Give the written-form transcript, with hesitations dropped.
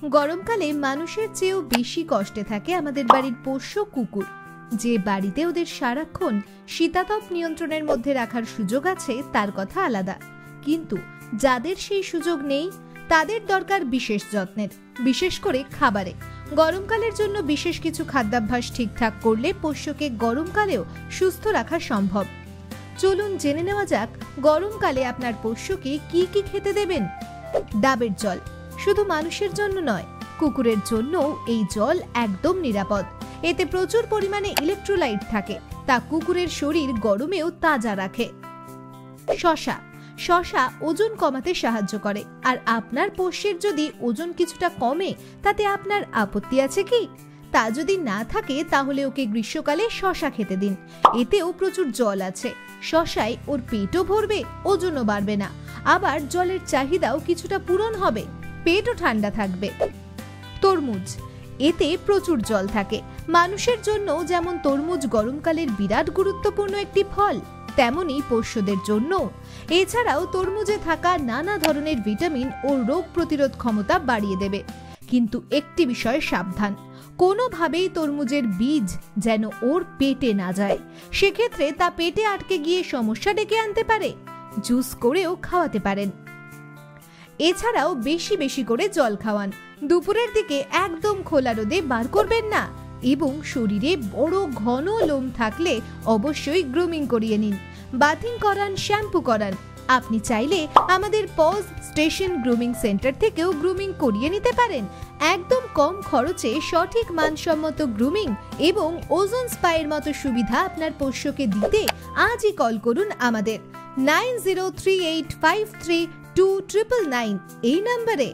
গরমকালে মানুষের চেয়েও বেশি কষ্টে থাকে আমাদের বাড়ির পোষ্য কুকুর। যে বাড়িতে ওদের সারাক্ষণ শীতাতপ নিয়ন্ত্রণের মধ্যে রাখার সুযোগ আছে তার কথা আলাদা, কিন্তু যাদের সেই সুযোগ নেই তাদের দরকার বিশেষ যত্নের, বিশেষ করে খাবারে। গরমকালের জন্য বিশেষ কিছু খাদ্যাভ্যাস ঠিকঠাক করলে পোষ্যকে গরমকালেও সুস্থ রাখা সম্ভব। চলুন জেনে নেওয়া যাক গরমকালে আপনার পোষ্যকে কি কি খেতে দেবেন। ডাবের জল শুধু মানুষের জন্য নয়, কুকুরের জন্যও এই জল একদম নিরাপদ। এতে প্রচুর পরিমাণে ইলেকট্রোলাইট থাকে, তা কুকুরের শরীর গরমেও তাজা রাখে। শসা শসা ওজন কমাতে সাহায্য করে, আর আপনার পোষ্যের যদি ওজন কিছুটা কমে তাতে আপনার আপত্তি আছে কি? তা যদি না থাকে তাহলে ওকে গ্রীষ্মকালে শসা খেতে দিন। এতেও প্রচুর জল আছে, শসায় ওর পেটও ভরবে, ওজনও বাড়বে না, আবার জলের চাহিদাও কিছুটা পূরণ হবে, পেটও ঠান্ডা থাকবে। তরমুজ, এতে প্রচুর জল থাকে। মানুষের জন্য যেমন তরমুজ গরমকালের বিরাট গুরুত্বপূর্ণ একটি ফল, তেমনি পোষ্যদের জন্য। এছাড়াও তরমুজে থাকা নানা ধরনের ভিটামিন ও রোগ প্রতিরোধ ক্ষমতা বাড়িয়ে দেবে। কিন্তু একটি বিষয়ে সাবধান, কোনোভাবেই তরমুজের বীজ যেন ওর পেটে না যায়, সেক্ষেত্রে তা পেটে আটকে গিয়ে সমস্যা ডেকে আনতে পারে। জুস করেও খাওয়াতে পারেন। এছাড়াও বেশি বেশি করে জল খাওয়ান। দুপুরের দিকে একদম খোলা রোদে বার করবেন না, এবং শরীরে বড় ঘন লোম থাকলে অবশ্যই গ্রুমিং করিয়ে নিন। বাথিং করান, শ্যাম্পু করান। আপনি চাইলে আমাদের পজ স্টেশন গ্রুমিং সেন্টার থেকেও গ্রুমিং করিয়ে নিতে পারেন। একদম কম খরচে সঠিক মানসম্মত গ্রুমিং এবং ওজন স্পায়ের মতো সুবিধা আপনার পোষ্যকে দিতে আজই কল করুন আমাদের 9038532999 এই নম্বরে।